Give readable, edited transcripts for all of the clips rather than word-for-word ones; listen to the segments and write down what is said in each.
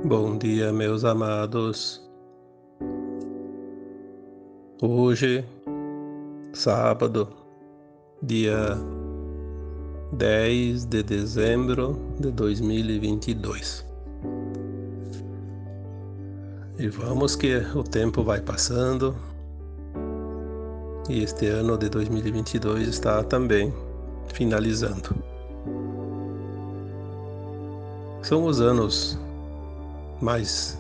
Bom dia, meus amados. Hoje, sábado, dia 10 de dezembro de 2022. E vamos que o tempo vai passando e este ano de 2022 está também finalizando. São os anos mais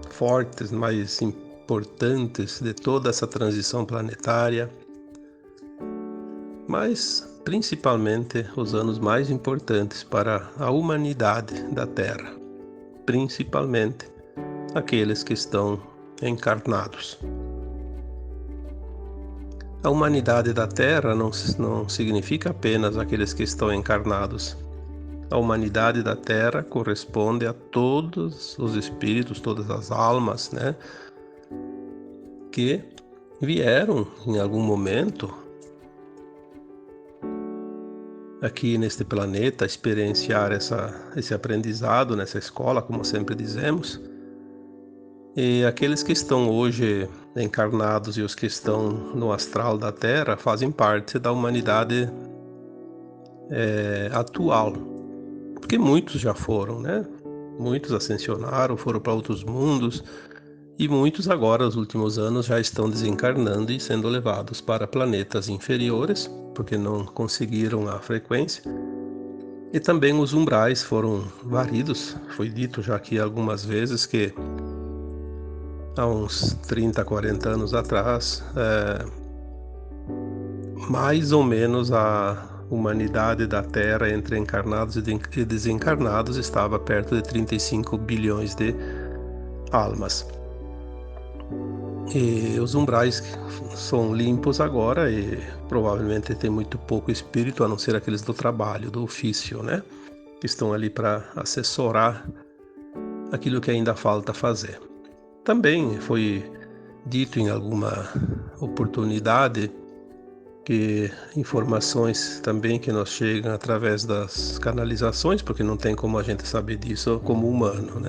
fortes, mais importantes de toda essa transição planetária, mas principalmente os anos mais importantes para a humanidade da Terra, principalmente aqueles que estão encarnados. A humanidade da Terra não significa apenas aqueles que estão encarnados. A humanidade da Terra corresponde a todos os espíritos, todas as almas, que vieram em algum momento aqui neste planeta experienciar esse aprendizado nessa escola, como sempre dizemos. E aqueles que estão hoje encarnados e os que estão no astral da Terra fazem parte da humanidade atual, porque muitos já foram, Muitos ascensionaram, foram para outros mundos, e muitos agora, nos últimos anos, já estão desencarnando e sendo levados para planetas inferiores, porque não conseguiram a frequência. E também os umbrais foram varidos. Foi dito já aqui algumas vezes que há uns 30, 40 anos atrás, mais ou menos a humanidade da Terra entre encarnados e desencarnados estava perto de 35 bilhões de almas. E os umbrais são limpos agora e provavelmente tem muito pouco espírito, a não ser aqueles do trabalho, do ofício, que estão ali para assessorar aquilo que ainda falta fazer. Também foi dito em alguma oportunidade que informações também que nos chegam através das canalizações, porque não tem como a gente saber disso como humano,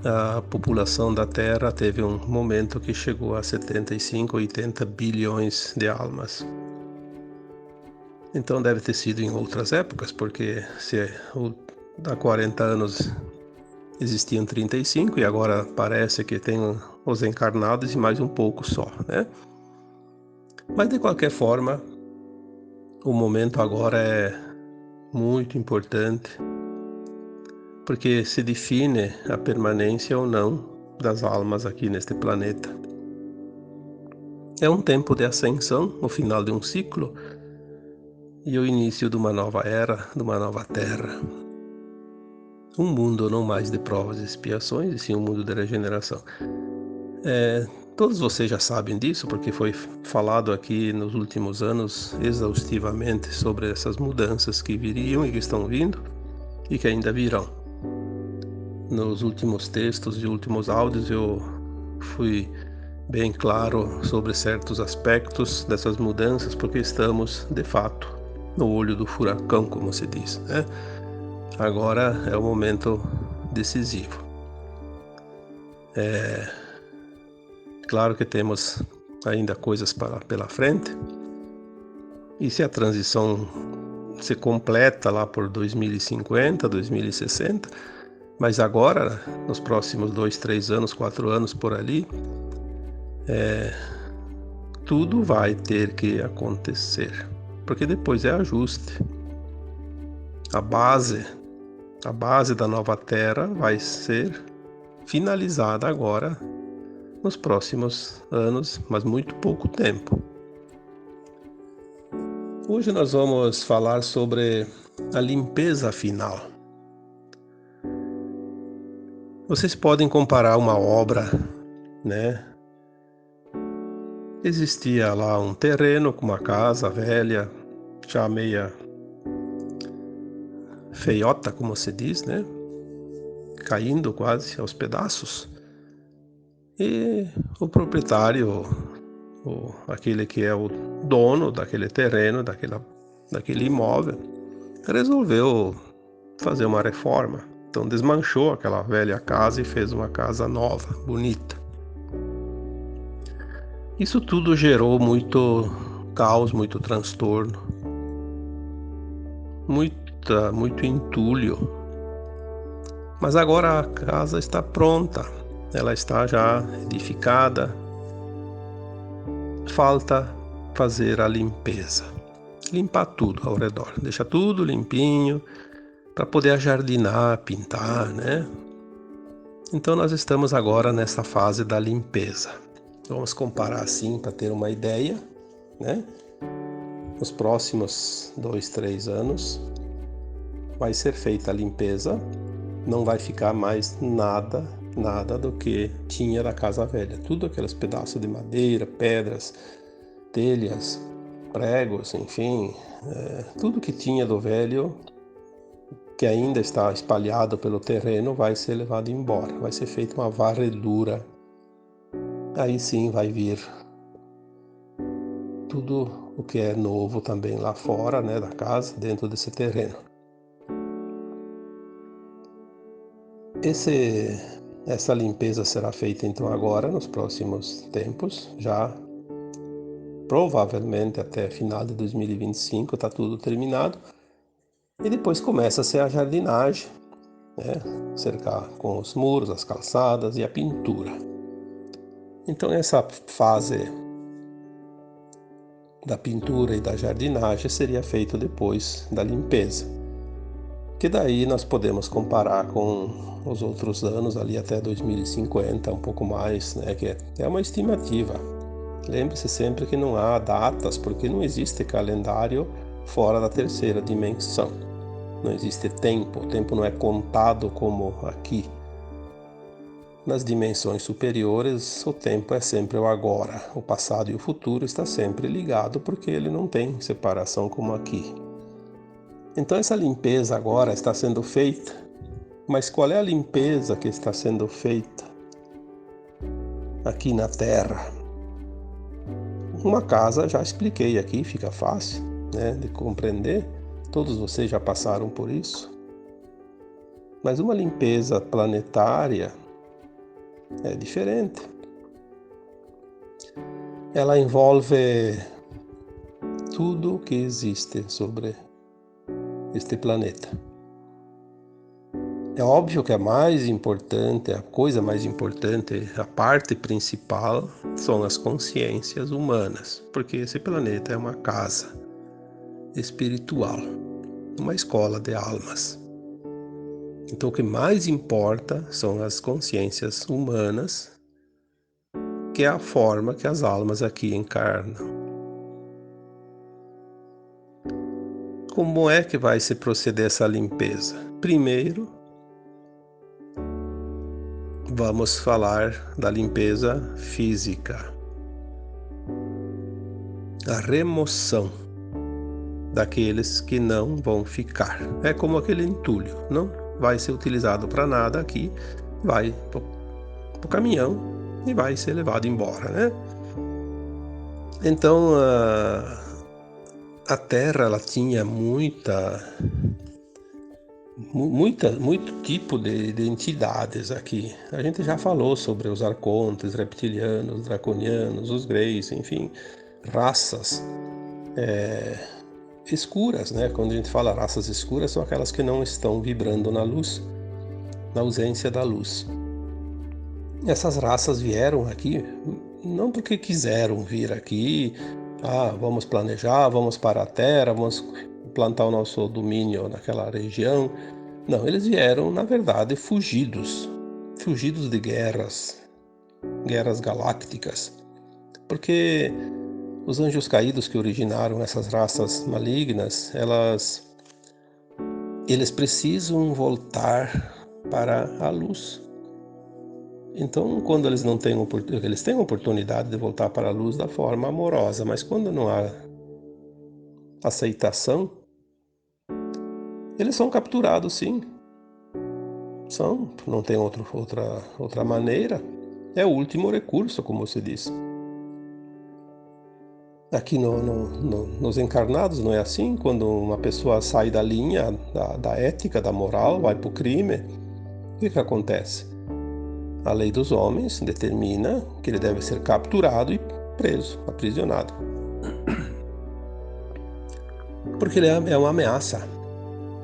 A população da Terra teve um momento que chegou a 75, 80 bilhões de almas. Então deve ter sido em outras épocas, porque se há 40 anos existiam 35 e agora parece que tem os encarnados e mais um pouco só, Mas de qualquer forma, o momento agora é muito importante, porque se define a permanência ou não das almas aqui neste planeta. É um tempo de ascensão, o final de um ciclo e o início de uma nova era, de uma nova terra. Um mundo não mais de provas e expiações, e sim um mundo de regeneração. Todos vocês já sabem disso, porque foi falado aqui nos últimos anos exaustivamente sobre essas mudanças que viriam e que estão vindo e que ainda virão. Nos últimos textos e últimos áudios eu fui bem claro sobre certos aspectos dessas mudanças, porque estamos, de fato, no olho do furacão, como se diz, Agora é o momento decisivo. Claro que temos ainda coisas pela frente, e se a transição se completa lá por 2050, 2060, mas agora, nos próximos 2, 3 anos, 4 anos por ali, tudo vai ter que acontecer, porque depois é ajuste. A base da nova Terra vai ser finalizada agora nos próximos anos, mas muito pouco tempo. Hoje nós vamos falar sobre a limpeza final. Vocês podem comparar uma obra, Existia lá um terreno com uma casa velha, já meia feiota, como se diz, Caindo quase aos pedaços. E o proprietário, aquele que é o dono daquele terreno, daquele imóvel, resolveu fazer uma reforma. Então desmanchou aquela velha casa e fez uma casa nova, bonita. Isso tudo gerou muito caos, muito transtorno, muito entulho. Mas agora a casa está pronta, ela está já edificada. Falta fazer a limpeza, limpar tudo ao redor, deixar tudo limpinho para poder ajardinar, pintar, né? Então nós estamos agora nessa fase da limpeza. Vamos comparar assim para ter uma ideia, né? Nos próximos 2, 3 anos vai ser feita a limpeza, não vai ficar mais nada do que tinha da casa velha. Tudo aqueles pedaços de madeira, pedras, telhas, pregos, enfim, tudo que tinha do velho, que ainda está espalhado pelo terreno, vai ser levado embora. Vai ser feita uma varredura. Aí sim vai vir tudo o que é novo também lá fora, né, da casa, dentro desse terreno. Essa limpeza será feita então agora, nos próximos tempos, já provavelmente até final de 2025 está tudo terminado. E depois começa-se a jardinagem, né? Cercar com os muros, as calçadas e a pintura. Então essa fase da pintura e da jardinagem seria feita depois da limpeza. Que daí nós podemos comparar com os outros anos, ali até 2050, um pouco mais, né? Que é uma estimativa. Lembre-se sempre que não há datas, porque não existe calendário fora da terceira dimensão. Não existe tempo, o tempo não é contado como aqui. Nas dimensões superiores, o tempo é sempre o agora. O passado e o futuro está sempre ligado, porque ele não tem separação como aqui. Então essa limpeza agora está sendo feita, mas qual é a limpeza que está sendo feita aqui na Terra? Uma casa, já expliquei aqui, fica fácil, né, de compreender, todos vocês já passaram por isso. Mas uma limpeza planetária é diferente. Ela envolve tudo o que existe sobre este planeta. É óbvio que a mais importante, a coisa mais importante, a parte principal são as consciências humanas, porque esse planeta é uma casa espiritual, uma escola de almas. Então o que mais importa são as consciências humanas, que é a forma que as almas aqui encarnam. Como é que vai se proceder essa limpeza? Primeiro, vamos falar da limpeza física. A remoção daqueles que não vão ficar. É como aquele entulho, não vai ser utilizado para nada aqui, vai para o caminhão e vai ser levado embora, né? Então, a Terra, ela tinha muito tipo de entidades aqui. A gente já falou sobre os arcontes, reptilianos, draconianos, os greys, enfim, raças escuras, né? Quando a gente fala raças escuras, são aquelas que não estão vibrando na luz, na ausência da luz. Essas raças vieram aqui não porque quiseram vir aqui, vamos planejar, vamos para a Terra, vamos plantar o nosso domínio naquela região. Não, eles vieram, na verdade, fugidos de guerras galácticas, porque os anjos caídos que originaram essas raças malignas, eles precisam voltar para a luz. Então, quando eles não têm eles têm a oportunidade de voltar para a luz da forma amorosa, mas quando não há aceitação, eles são capturados, sim. Não tem outra maneira. É o último recurso, como se diz. Aqui nos encarnados não é assim. Quando uma pessoa sai da linha da ética, da moral, vai para o crime, O que acontece? A lei dos homens determina que ele deve ser capturado e preso, aprisionado. Porque ele é uma ameaça,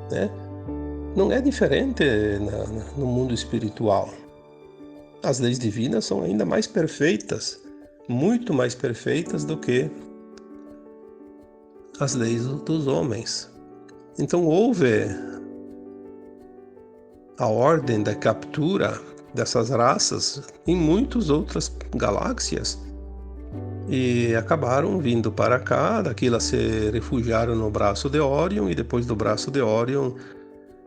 né? Não é diferente no mundo espiritual. As leis divinas são ainda mais perfeitas, muito mais perfeitas do que as leis dos homens. Então houve a ordem da captura dessas raças em muitas outras galáxias e acabaram vindo para cá. Daqui elas se refugiaram no braço de Órion, e depois do braço de Órion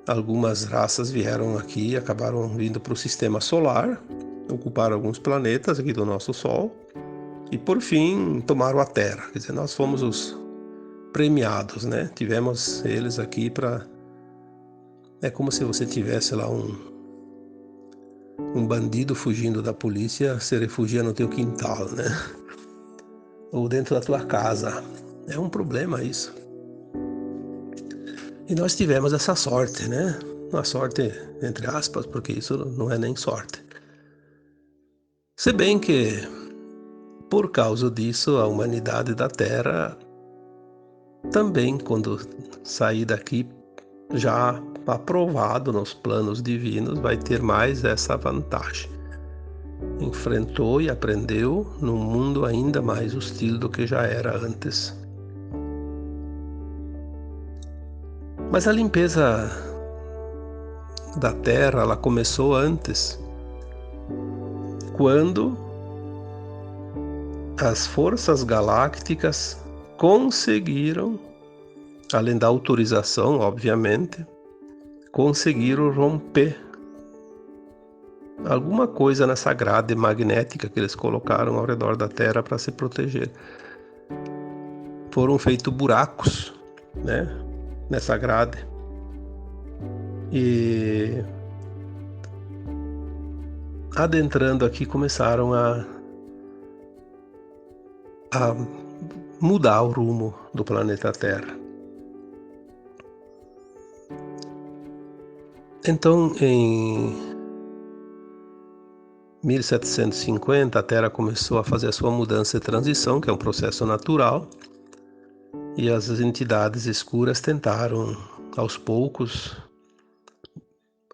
algumas raças vieram aqui, acabaram vindo para o sistema solar, ocuparam alguns planetas aqui do nosso Sol e por fim tomaram a Terra. Quer dizer, nós fomos os premiados, né? Tivemos eles aqui para... É como se você tivesse lá um bandido fugindo da polícia, se refugia no teu quintal, né? Ou dentro da tua casa. É um problema isso. E nós tivemos essa sorte, né? Uma sorte, entre aspas, porque isso não é nem sorte. Se bem que, por causa disso, a humanidade da Terra também, quando sair daqui, já aprovado nos planos divinos, vai ter mais essa vantagem. Enfrentou e aprendeu num mundo ainda mais hostil do que já era antes. Mas a limpeza da Terra, ela começou antes, quando as forças galácticas conseguiram, além da autorização, obviamente, conseguiram romper alguma coisa nessa grade magnética que eles colocaram ao redor da Terra para se proteger. Foram feitos buracos, né, nessa grade. E adentrando aqui começaram a mudar o rumo do planeta Terra. Então, em 1750, a Terra começou a fazer a sua mudança e transição, que é um processo natural, e as entidades escuras tentaram, aos poucos,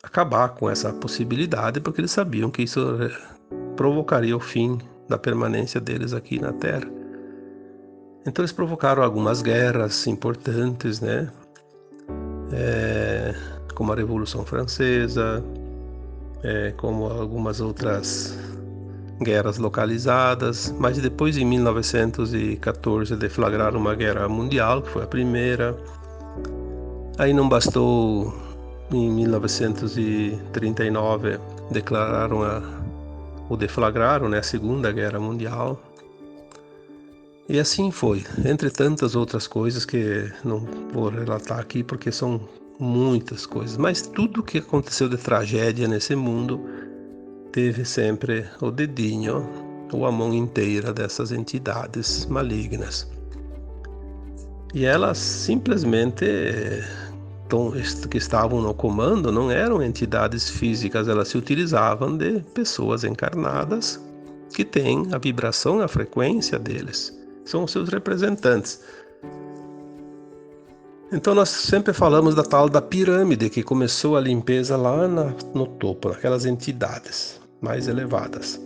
acabar com essa possibilidade, porque eles sabiam que isso provocaria o fim da permanência deles aqui na Terra. Então eles provocaram algumas guerras importantes, né? Como a Revolução Francesa, como algumas outras guerras localizadas, mas depois em 1914 deflagraram uma guerra mundial, que foi a primeira. Aí não bastou, em 1939 deflagraram, né, a Segunda Guerra Mundial. E assim foi, entre tantas outras coisas que não vou relatar aqui porque são muitas coisas, mas tudo que aconteceu de tragédia nesse mundo teve sempre o dedinho ou a mão inteira dessas entidades malignas. E elas simplesmente que estavam no comando não eram entidades físicas, elas se utilizavam de pessoas encarnadas que têm a vibração e a frequência deles. São os seus representantes. Então nós sempre falamos da tal da pirâmide, que começou a limpeza lá no topo, naquelas entidades mais elevadas.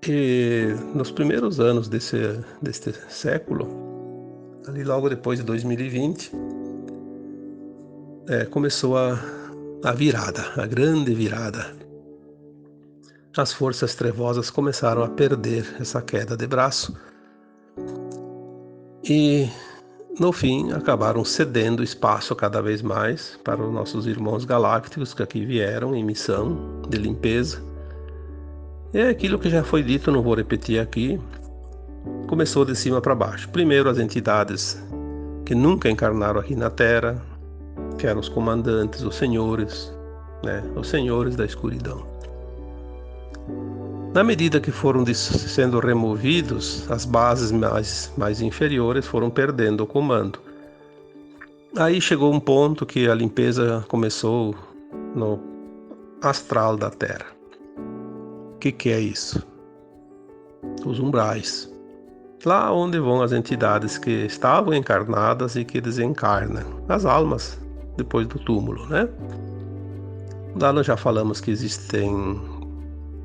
E nos primeiros anos deste século, ali logo depois de 2020, começou a virada, a grande virada. As forças trevosas começaram a perder essa queda de braço e, no fim, acabaram cedendo espaço cada vez mais para os nossos irmãos galácticos que aqui vieram em missão de limpeza. E é aquilo que já foi dito, não vou repetir aqui, começou de cima para baixo. Primeiro as entidades que nunca encarnaram aqui na Terra, que eram os comandantes, os senhores, né, os senhores da escuridão. Na medida que foram sendo removidos, as bases mais inferiores foram perdendo o comando. Aí chegou um ponto que a limpeza começou no astral da Terra. O que é isso? Os umbrais. Lá onde vão as entidades que estavam encarnadas e que desencarnam, as almas depois do túmulo, né? Lá nós já falamos que existem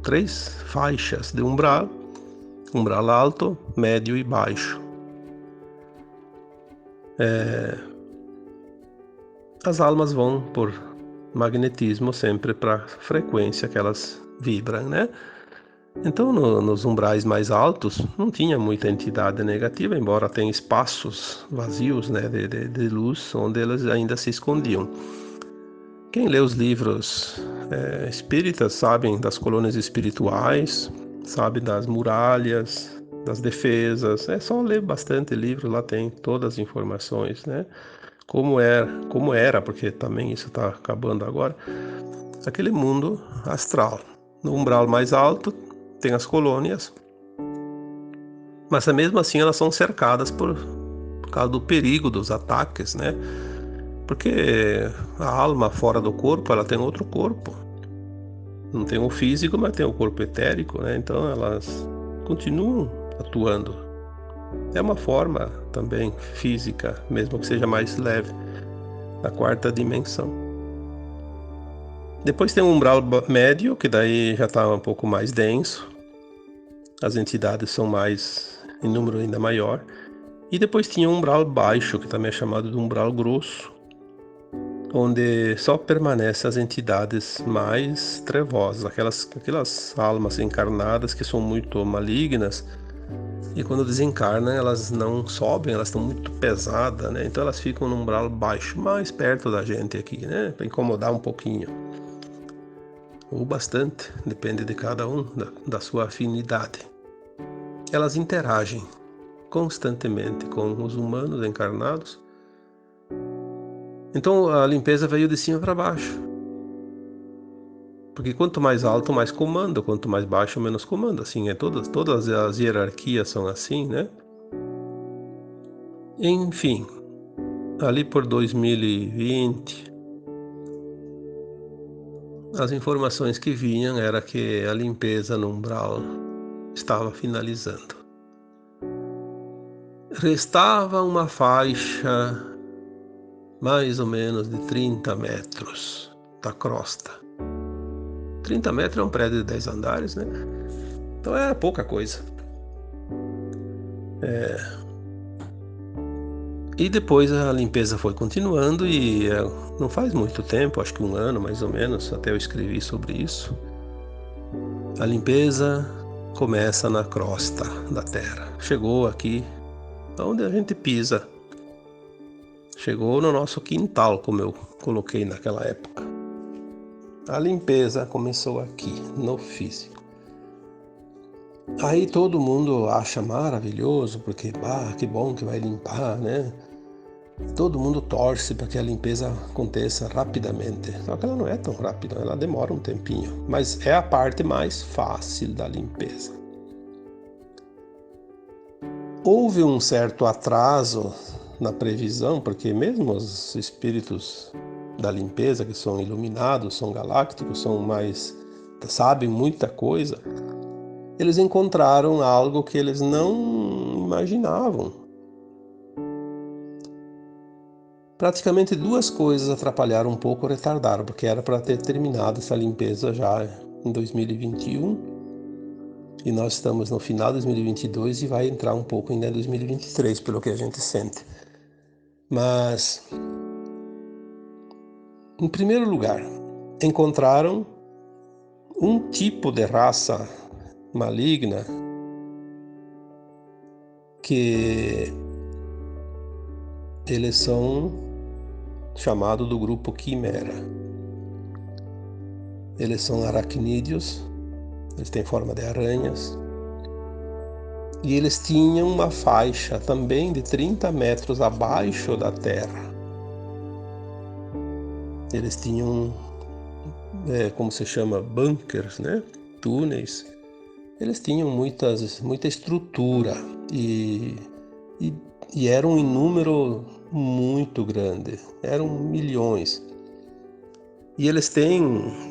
3 faixas de umbral: umbral alto, médio e baixo. As almas vão por magnetismo sempre para a frequência que elas vibram, né? Então, nos umbrais mais altos, não tinha muita entidade negativa, embora tenha espaços vazios, né, de luz, onde elas ainda se escondiam. Quem lê os livros espíritas sabem das colônias espirituais, sabe das muralhas, das defesas. É só ler bastante livro, lá tem todas as informações, né? Como era, porque também isso está acabando agora, aquele mundo astral. No umbral mais alto tem as colônias, mas mesmo assim elas são cercadas por causa do perigo dos ataques, né? Porque a alma fora do corpo, ela tem outro corpo. Não tem o físico, mas tem o corpo etérico, né? Então elas continuam atuando. É uma forma também física, mesmo que seja mais leve, da 4ª dimensão. Depois tem o umbral médio, que daí já está um pouco mais denso. As entidades são em número ainda maior. E depois tinha o umbral baixo, que também é chamado de umbral grosso, onde só permanecem as entidades mais trevosas, aquelas almas encarnadas que são muito malignas, e quando desencarnam elas não sobem, elas estão muito pesadas, né? Então elas ficam no umbral baixo, mais perto da gente aqui, né? Para incomodar um pouquinho, ou bastante, depende de cada um, da sua afinidade. Elas interagem constantemente com os humanos encarnados. Então a limpeza veio de cima para baixo. Porque quanto mais alto, mais comando, quanto mais baixo, menos comando. Assim, todas as hierarquias são assim, né? Enfim, ali por 2020, as informações que vinham era que a limpeza no umbral estava finalizando. Restava uma faixa mais ou menos de 30 metros da crosta. 30 metros é um prédio de 10 andares, né? Então era pouca coisa. E depois a limpeza foi continuando e não faz muito tempo, acho que 1 ano mais ou menos, até eu escrevi sobre isso. A limpeza começa na crosta da Terra. Chegou aqui, onde a gente pisa. Chegou no nosso quintal, como eu coloquei naquela época. A limpeza começou aqui, no físico. Aí todo mundo acha maravilhoso, porque que bom que vai limpar, né? Todo mundo torce para que a limpeza aconteça rapidamente. Só que ela não é tão rápida, ela demora um tempinho. Mas é a parte mais fácil da limpeza. Houve um certo atraso na previsão, porque mesmo os espíritos da limpeza, que são iluminados, são galácticos, sabem muita coisa, eles encontraram algo que eles não imaginavam. Praticamente 2 coisas atrapalharam um pouco, retardaram, porque era para ter terminado essa limpeza já em 2021, e nós estamos no final de 2022 e vai entrar um pouco ainda em 2023, pelo que a gente sente. Mas, em primeiro lugar, encontraram um tipo de raça maligna que eles são chamados do grupo Quimera. Eles são aracnídeos, eles têm forma de aranhas, e eles tinham uma faixa também de 30 metros abaixo da Terra. Eles tinham, como se chama, bunkers, né? Túneis. Eles tinham muita estrutura e E eram em número muito grande, eram milhões. E eles têm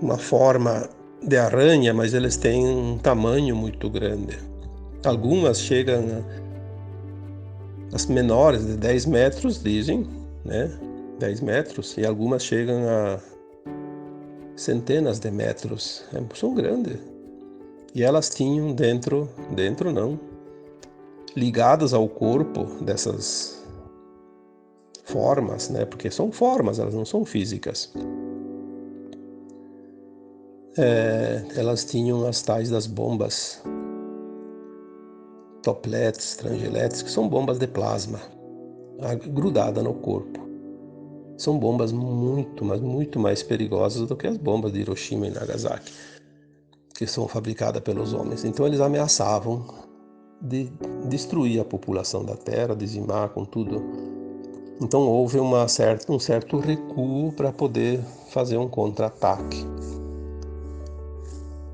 uma forma de aranha, mas eles têm um tamanho muito grande. Algumas chegam as menores de 10 metros, dizem, né? 10 metros, e algumas chegam a centenas de metros. São grandes. E elas tinham dentro não, ligadas ao corpo dessas formas, né? Porque são formas, elas não são físicas. Elas tinham as tais das bombas toplets, trangiletes, que são bombas de plasma, grudada no corpo. São bombas muito, mas muito mais perigosas do que as bombas de Hiroshima e Nagasaki, que são fabricadas pelos homens. Então eles ameaçavam de destruir a população da Terra, dizimar com tudo. Então houve um certo recuo para poder fazer um contra-ataque.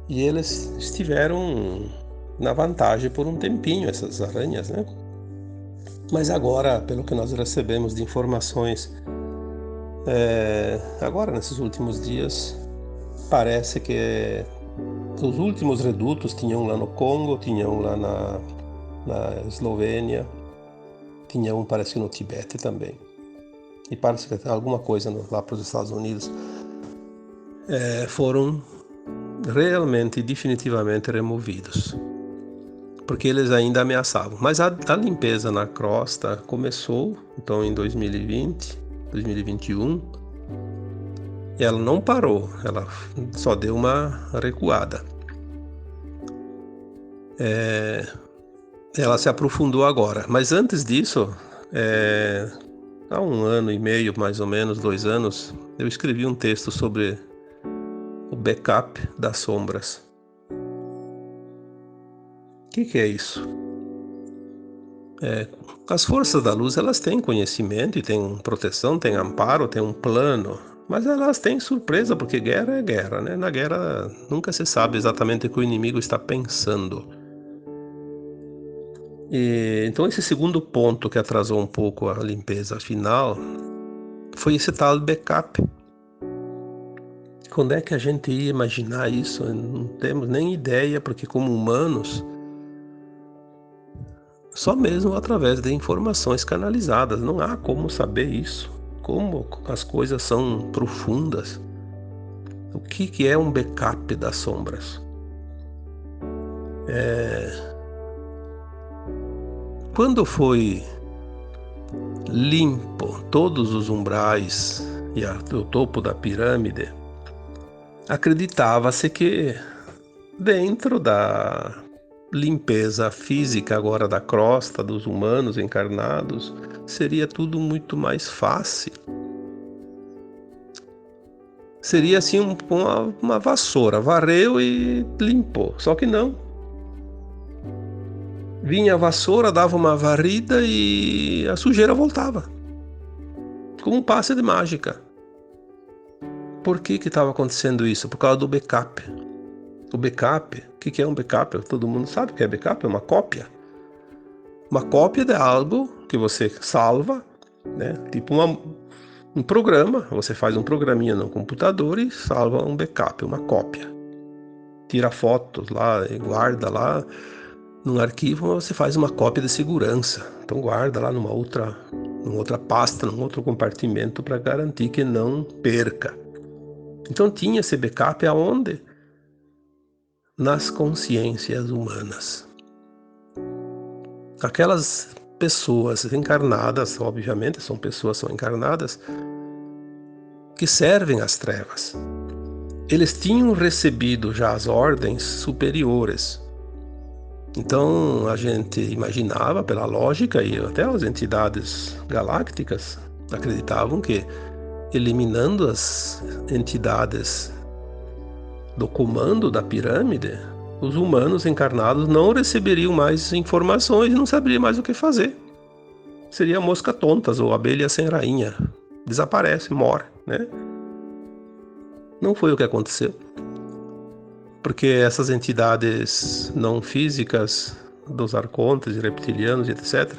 E eles estiveram na vantagem por um tempinho, essas aranhas, né? Mas agora, pelo que nós recebemos de informações, agora nesses últimos dias, parece que os últimos redutos tinham lá no Congo, tinham lá na Eslovênia, tinham parece que no Tibete também. E parece que alguma coisa lá para os Estados Unidos foram realmente, definitivamente removidos, porque eles ainda ameaçavam. Mas a limpeza na crosta começou, então, em 2020, 2021, e ela não parou, ela só deu uma recuada. Ela se aprofundou agora, mas antes disso, há 1 ano e meio, mais ou menos, 2 anos, eu escrevi um texto sobre o backup das sombras. O que é isso? As forças da luz, elas têm conhecimento e têm proteção, têm amparo, têm um plano, mas elas têm surpresa, porque guerra é guerra, né? Na guerra nunca se sabe exatamente o que o inimigo está pensando. Então esse segundo ponto que atrasou um pouco a limpeza final foi esse tal backup. Quando é que a gente ia imaginar isso? Não temos nem ideia, porque como humanos, só mesmo através de informações canalizadas, não há como saber isso, como as coisas são profundas. O que é um backup das sombras? Quando foi limpo todos os umbrais e o topo da pirâmide, acreditava-se que dentro da limpeza física agora da crosta dos humanos encarnados, seria tudo muito mais fácil. Seria assim uma vassoura, varreu e limpou, só que não. Vinha a vassoura, dava uma varrida e a sujeira voltava, como um passe de mágica. Por que estava acontecendo isso? Por causa do backup. O backup, o que é um backup? Todo mundo sabe o que é backup, é uma cópia. Uma cópia de algo que você salva, né? Tipo um programa, você faz um programinha no computador e salva um backup, uma cópia. Tira fotos lá e guarda lá num arquivo, você faz uma cópia de segurança. Então guarda lá numa outra pasta, num outro compartimento para garantir que não perca. Então tinha esse backup aonde? Nas consciências humanas. Aquelas pessoas encarnadas, obviamente são encarnadas, que servem às trevas. Eles tinham recebido já as ordens superiores. Então a gente imaginava, pela lógica, e até as entidades galácticas acreditavam que, eliminando as entidades do comando da pirâmide, os humanos encarnados não receberiam mais informações e não saberiam mais o que fazer. Seria mosca tontas ou abelha sem rainha. Desaparece, morre, né? Não foi o que aconteceu. Porque essas entidades não físicas, dos arcontes, reptilianos, etc.,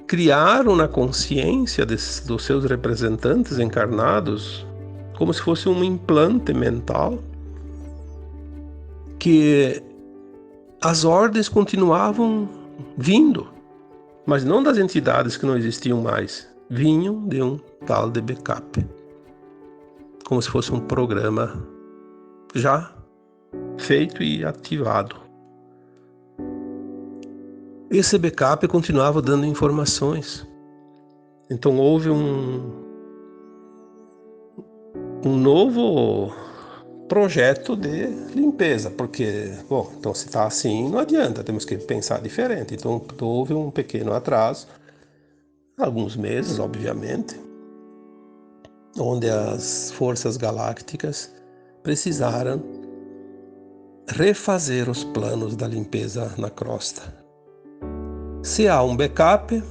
criaram na consciência dos seus representantes encarnados como se fosse um implante mental que as ordens continuavam vindo, mas não das entidades que não existiam mais, vinham de um tal de backup, como se fosse um programa já feito e ativado. Esse backup continuava dando informações. Então houve um novo projeto de limpeza, porque, bom, então se está assim, não adianta, temos que pensar diferente. Então houve um pequeno atraso, alguns meses, obviamente, onde as forças galácticas precisaram refazer os planos da limpeza na crosta. Se há um backup,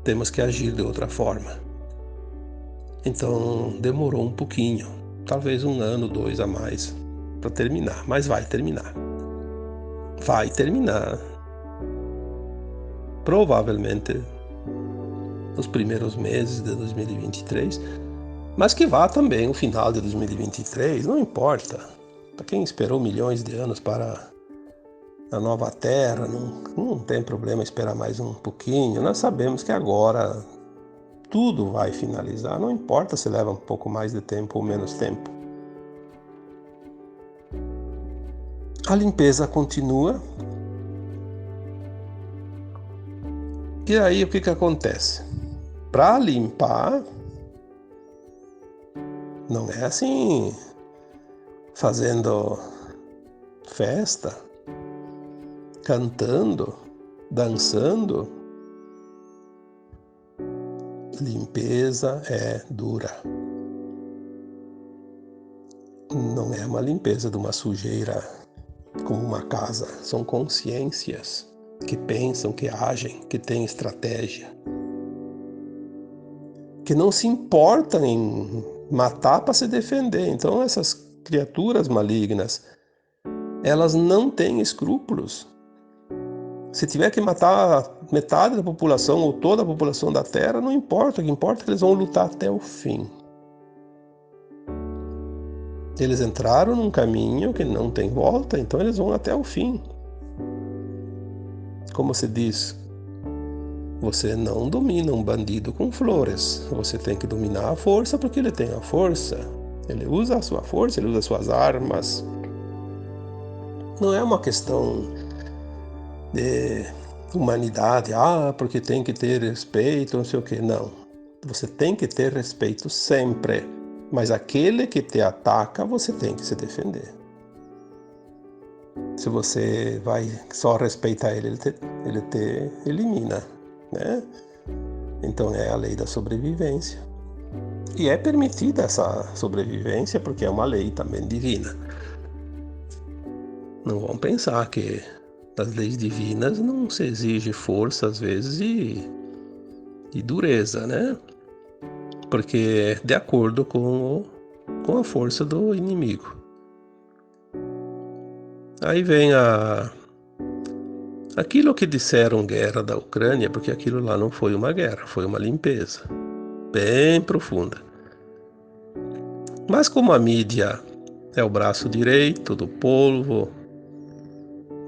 temos que agir de outra forma. Então demorou um pouquinho, talvez 1 ano, 2 a mais para terminar, mas vai terminar. Vai terminar. Provavelmente nos primeiros meses de 2023, mas que vá também o final de 2023, não importa. Para quem esperou milhões de anos para a nova Terra, não tem problema esperar mais um pouquinho. Nós sabemos que agora tudo vai finalizar, não importa se leva um pouco mais de tempo ou menos tempo. A limpeza continua. E aí o que acontece? Para limpar, não é assim, fazendo festa, cantando, dançando. Limpeza é dura. Não é uma limpeza de uma sujeira como uma casa. São consciências que pensam, que agem, que têm estratégia, que não se importam em matar para se defender. Então essas criaturas malignas, elas não têm escrúpulos. Se tiver que matar metade da população ou toda a população da Terra, não importa. O que importa é que eles vão lutar até o fim. Eles entraram num caminho que não tem volta, então eles vão até o fim. Como se diz, você não domina um bandido com flores. Você tem que dominar a força porque ele tem a força. Ele usa a sua força, ele usa as suas armas. Não é uma questão de humanidade, porque tem que ter respeito, não sei o que. Não, você tem que ter respeito sempre, mas aquele que te ataca, você tem que se defender. Se você vai só respeitar ele te elimina, né? Então é a lei da sobrevivência. E é permitida essa sobrevivência porque é uma lei também divina. Não vão pensar que das leis divinas não se exige força às vezes e dureza, né? Porque é de acordo com a força do inimigo. Aí vem aquilo que disseram guerra da Ucrânia, porque aquilo lá não foi uma guerra, foi uma limpeza bem profunda. Mas como a mídia é o braço direito do polvo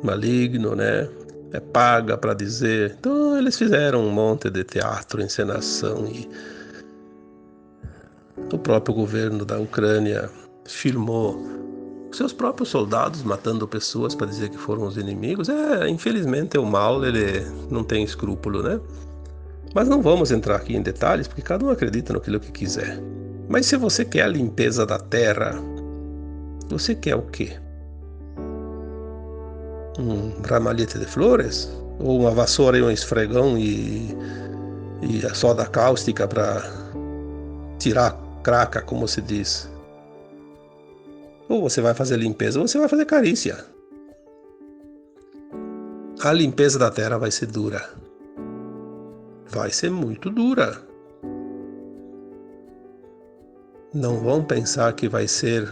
maligno, né? É paga para dizer. Então eles fizeram um monte de teatro, encenação, e o próprio governo da Ucrânia filmou seus próprios soldados matando pessoas para dizer que foram os inimigos. Infelizmente o mal, ele não tem escrúpulo, né? Mas não vamos entrar aqui em detalhes, porque cada um acredita naquilo que quiser. Mas se você quer a limpeza da Terra, você quer o quê? Um ramalhete de flores? Ou uma vassoura e um esfregão e a soda cáustica para tirar a craca, como se diz? Ou você vai fazer limpeza, ou você vai fazer carícia. A limpeza da Terra vai ser dura. Vai ser muito dura. Não vão pensar que vai ser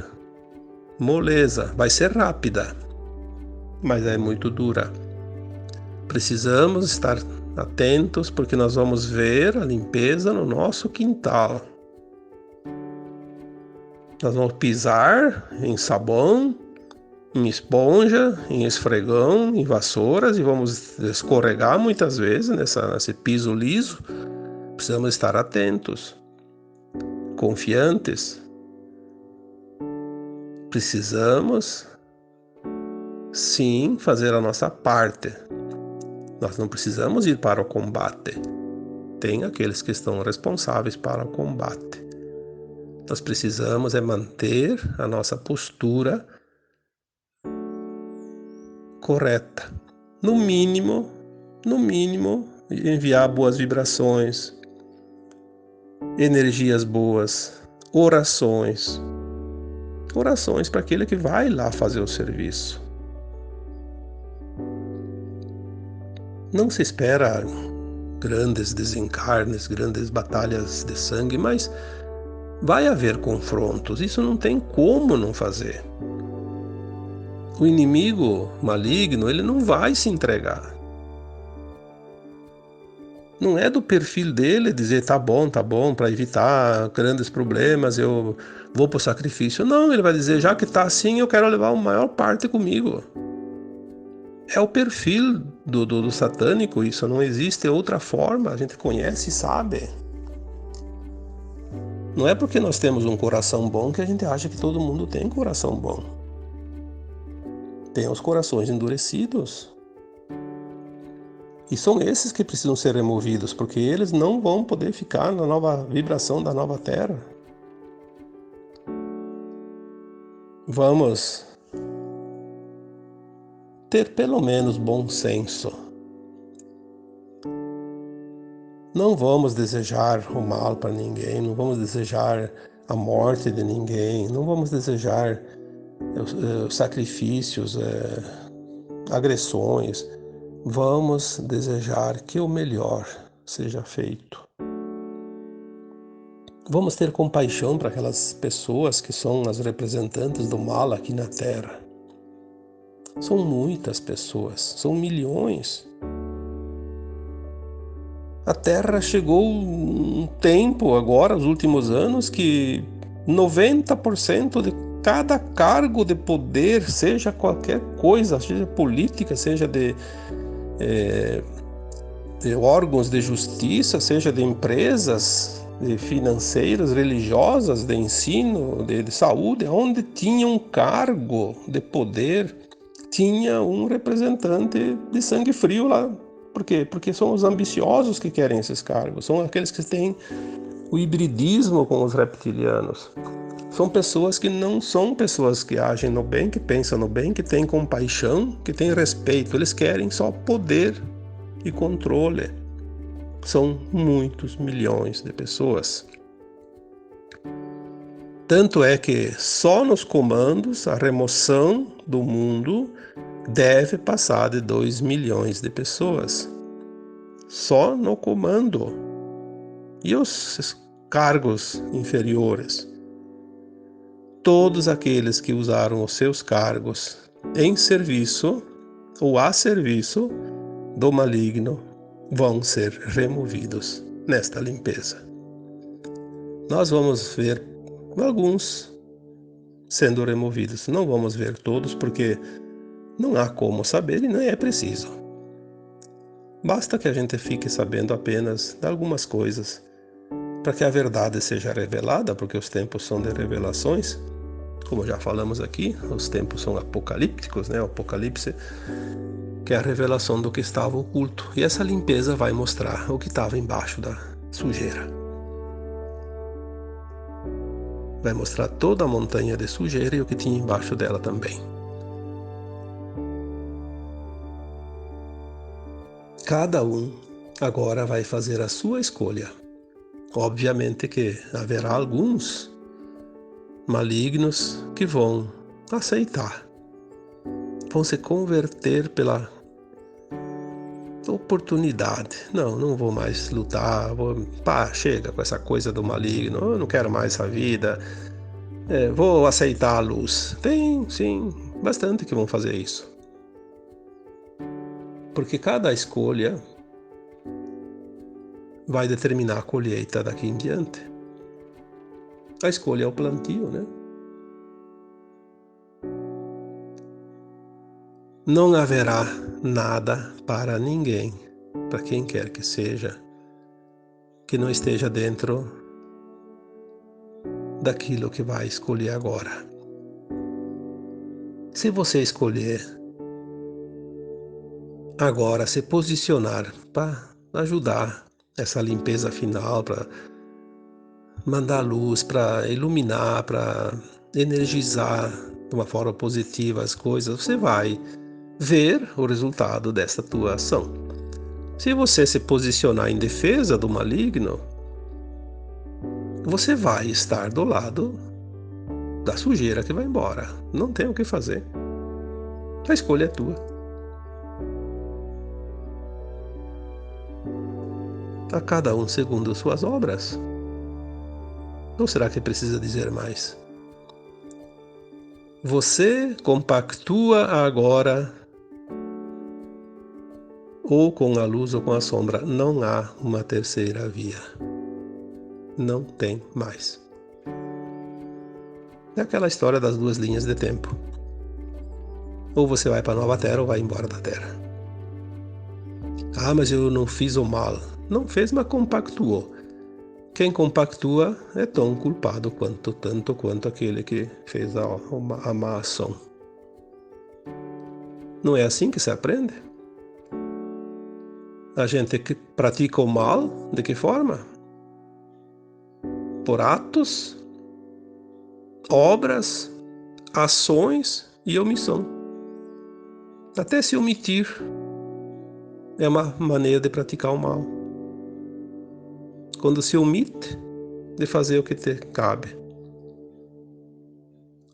moleza, vai ser rápida, mas é muito dura. Precisamos estar atentos, porque nós vamos ver a limpeza no nosso quintal. Nós vamos pisar em sabão, em esponja, em esfregão, em vassouras e vamos escorregar muitas vezes nesse piso liso. Precisamos estar atentos, confiantes. Precisamos, sim, fazer a nossa parte. Nós não precisamos ir para o combate. Tem aqueles que estão responsáveis para o combate. Nós precisamos manter a nossa postura correta. No mínimo, enviar boas vibrações, energias boas, orações para aquele que vai lá fazer o serviço. Não se espera grandes desencarnes, grandes batalhas de sangue, mas vai haver confrontos, isso não tem como não fazer. O inimigo maligno, ele não vai se entregar. Não é do perfil dele dizer tá bom, para evitar grandes problemas eu vou para o sacrifício. Não, ele vai dizer, já que tá assim, eu quero levar a maior parte comigo. É o perfil do satânico, isso não existe outra forma, a gente conhece e sabe. Não é porque nós temos um coração bom que a gente acha que todo mundo tem coração bom. Tem os corações endurecidos. E são esses que precisam ser removidos, porque eles não vão poder ficar na nova vibração da nova Terra. Vamos ter pelo menos bom senso. Não vamos desejar o mal para ninguém, não vamos desejar a morte de ninguém, não vamos desejar sacrifícios, agressões. Vamos desejar que o melhor seja feito. Vamos ter compaixão para aquelas pessoas que são as representantes do mal aqui na Terra. São muitas pessoas, são milhões. A Terra chegou um tempo agora, nos últimos anos, que 90% de cada cargo de poder, seja qualquer coisa, seja política, seja de órgãos de justiça, seja de empresas de financeiras, religiosas, de ensino, de saúde, onde tinha um cargo de poder, tinha um representante de sangue frio lá. Por quê? Porque são os ambiciosos que querem esses cargos, são aqueles que têm o hibridismo com os reptilianos. São pessoas que não são pessoas que agem no bem, que pensam no bem, que têm compaixão, que têm respeito. Eles querem só poder e controle. São muitos milhões de pessoas. Tanto é que só nos comandos a remoção do mundo deve passar de 2 milhões de pessoas. Só no comando. E os cargos inferiores? Todos aqueles que usaram os seus cargos em serviço ou a serviço do maligno vão ser removidos nesta limpeza. Nós vamos ver alguns sendo removidos. Não vamos ver todos porque não há como saber e nem é preciso. Basta que a gente fique sabendo apenas de algumas coisas para que a verdade seja revelada, porque os tempos são de revelações. Como já falamos aqui, os tempos são apocalípticos, né? O Apocalipse, que é a revelação do que estava oculto. E essa limpeza vai mostrar o que estava embaixo da sujeira. Vai mostrar toda a montanha de sujeira e o que tinha embaixo dela também. Cada um agora vai fazer a sua escolha. Obviamente que haverá alguns malignos que vão aceitar, vão se converter pela oportunidade. Não vou mais lutar, chega com essa coisa do maligno, eu não quero mais essa vida, vou aceitar a luz. Tem, sim, bastante que vão fazer isso. Porque cada escolha vai determinar a colheita daqui em diante. A escolha é o plantio, né? Não haverá nada para ninguém, para quem quer que seja, que não esteja dentro daquilo que vai escolher agora. Se você escolher agora se posicionar para ajudar essa limpeza final, para mandar luz, para iluminar, para energizar de uma forma positiva as coisas, você vai ver o resultado dessa tua ação. Se você se posicionar em defesa do maligno, você vai estar do lado da sujeira que vai embora. Não tem o que fazer. A escolha é tua. A cada um segundo suas obras. Ou será que precisa dizer mais? Você compactua agora, ou com a luz ou com a sombra. Não há uma terceira via. Não tem mais. É aquela história das duas linhas de tempo. Ou você vai para a nova terra ou vai embora da terra. Ah, mas eu não fiz o mal. Não fez, mas compactuou. Quem compactua é tão culpado tanto quanto aquele que fez a má ação. Não é assim que se aprende? A gente que pratica o mal, de que forma? Por atos, obras, ações e omissão. Até se omitir é uma maneira de praticar o mal. Quando se omite de fazer o que te cabe.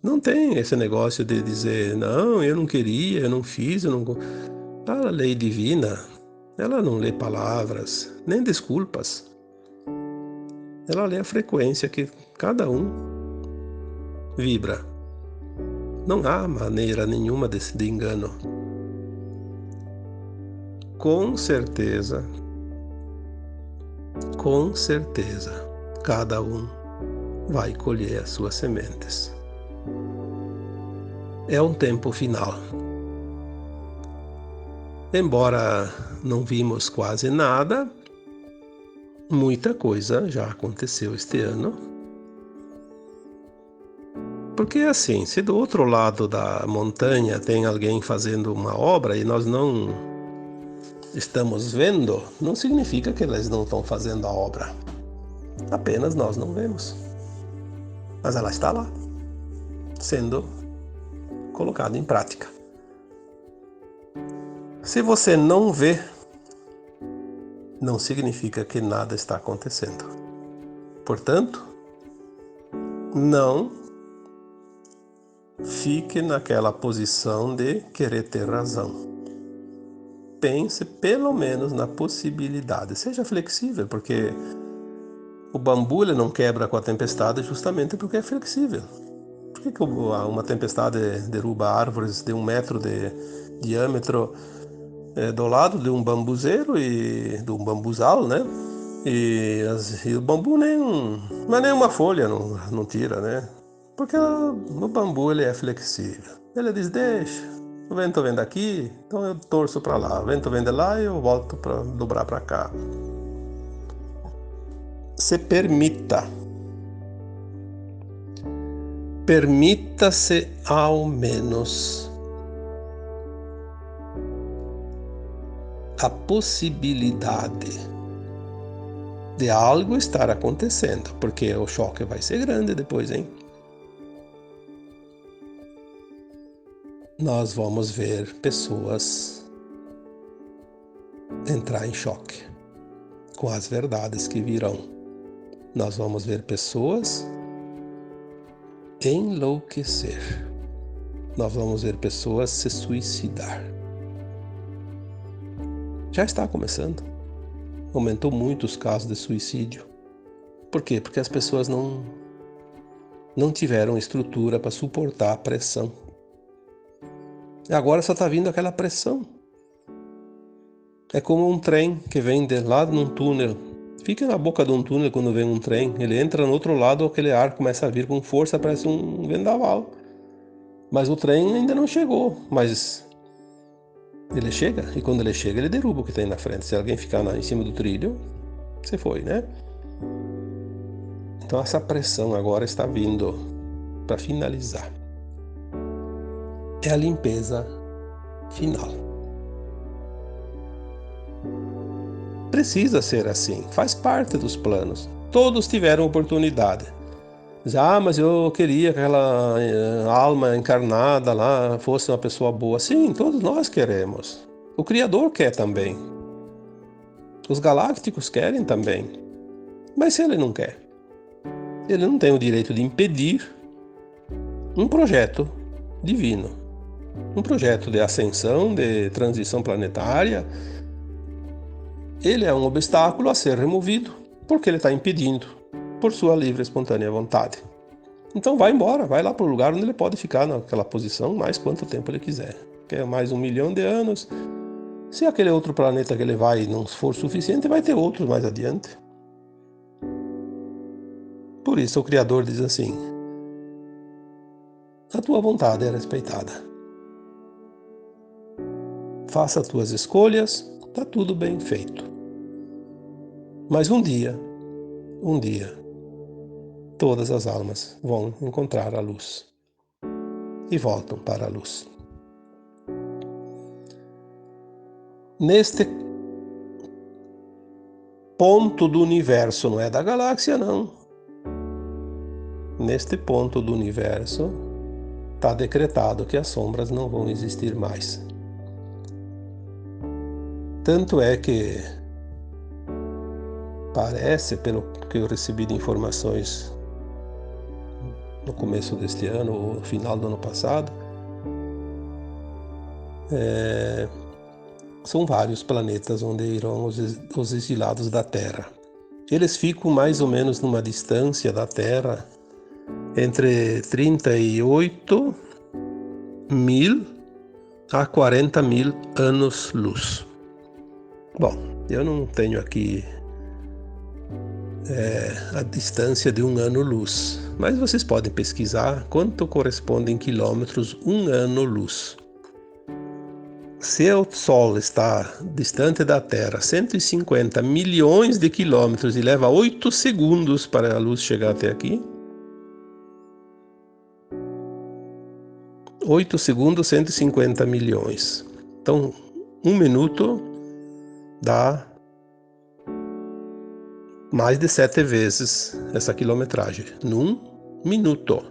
Não tem esse negócio de dizer, não, eu não queria, eu não fiz, eu não... A lei divina, ela não lê palavras, nem desculpas. Ela lê a frequência que cada um vibra. Não há maneira nenhuma de engano. Com certeza, cada um vai colher as suas sementes. É um tempo final. Embora não vimos quase nada, muita coisa já aconteceu este ano. Porque assim, se do outro lado da montanha tem alguém fazendo uma obra e nós não estamos vendo, não significa que eles não estão fazendo a obra. Apenas nós não vemos. Mas ela está lá, sendo colocada em prática. Se você não vê, não significa que nada está acontecendo. Portanto, não fique naquela posição de querer ter razão. Pense pelo menos na possibilidade. Seja flexível, porque o bambu ele não quebra com a tempestade justamente porque é flexível. Por que uma tempestade derruba árvores de 1 metro de diâmetro do lado de um bambuzeiro e de um bambuzal, né? E o bambu nem uma folha não tira, né? Porque o bambu ele é flexível. Ele diz, deixa, o vento vem daqui, então eu torço para lá. O vento vem de lá e eu volto para dobrar para cá. Se permita. Permita-se ao menos a possibilidade de algo estar acontecendo, porque o choque vai ser grande depois, hein? Nós vamos ver pessoas entrar em choque com as verdades que virão. Nós vamos ver pessoas enlouquecer. Nós vamos ver pessoas se suicidar. Já está começando. Aumentou muito os casos de suicídio. Por quê? Porque as pessoas não tiveram estrutura para suportar a pressão. Agora só está vindo aquela pressão. É como um trem que vem de lá num túnel Fica na boca de um túnel quando vem um trem. Ele entra no outro lado, aquele ar começa a vir com força, parece um vendaval. Mas o trem ainda não chegou. Mas ele chega, e quando ele chega, ele derruba o que tem na frente. Se alguém ficar em cima do trilho, você foi, né? Então essa pressão agora está vindo para finalizar. É a limpeza final. Precisa ser assim, faz parte dos planos. Todos tiveram oportunidade. Mas eu queria que aquela alma encarnada lá fosse uma pessoa boa. Sim, todos nós queremos. O Criador quer também. Os galácticos querem também. Mas se ele não quer, ele não tem o direito de impedir um projeto divino. Um projeto de ascensão, de transição planetária. Ele é um obstáculo a ser removido, porque ele está impedindo, por sua livre e espontânea vontade. Então vai embora, vai lá para o lugar onde ele pode ficar naquela posição mais quanto tempo ele quiser. Quer mais 1 milhão de anos. Se aquele outro planeta que ele vai não for suficiente, vai ter outros mais adiante. Por isso o Criador diz assim: a tua vontade é respeitada. Faça as tuas escolhas, está tudo bem feito. Mas um dia, todas as almas vão encontrar a luz e voltam para a luz. Neste ponto do universo, não é da galáxia, não. Neste ponto do universo, está decretado que as sombras não vão existir mais. Tanto é que parece, pelo que eu recebi de informações no começo deste ano ou no final do ano passado, são vários planetas onde irão os exilados da Terra. Eles ficam mais ou menos numa distância da Terra entre 38 mil a 40 mil anos-luz. Bom, eu não tenho aqui a distância de um ano-luz, mas vocês podem pesquisar quanto corresponde em quilômetros um ano-luz. Se o Sol está distante da Terra 150 milhões de quilômetros e leva 8 segundos para a luz chegar até aqui, 8 segundos, 150 milhões. Então, 1 minuto dá mais de 7 vezes essa quilometragem. Num minuto.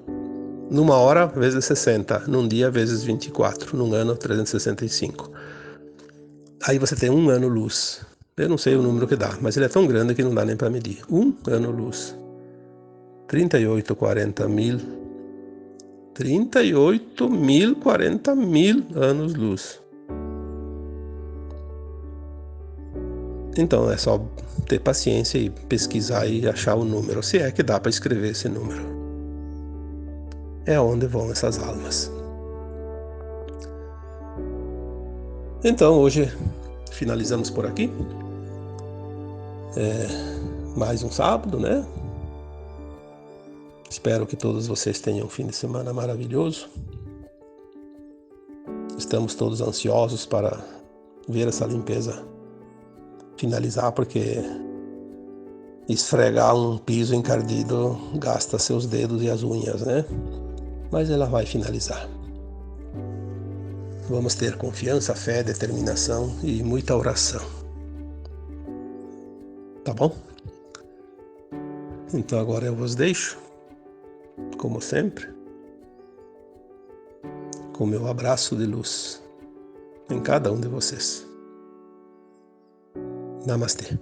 Numa hora, vezes 60. Num dia, vezes 24. Num ano, 365. Aí você tem 1 ano-luz. Eu não sei o número que dá, mas ele é tão grande que não dá nem para medir. 1 ano-luz. 38, 40 mil. 38 mil, 40 mil anos-luz. Então é só ter paciência e pesquisar e achar o número, se é que dá para escrever esse número. É onde vão essas almas. Então hoje finalizamos por aqui. Mais um sábado, né? Espero que todos vocês tenham um fim de semana maravilhoso. Estamos todos ansiosos para ver essa limpeza finalizar, porque esfregar um piso encardido gasta seus dedos e as unhas, né? Mas ela vai finalizar. Vamos ter confiança, fé, determinação e muita oração. Tá bom? Então agora eu vos deixo, como sempre, com meu abraço de luz em cada um de vocês. Namastê.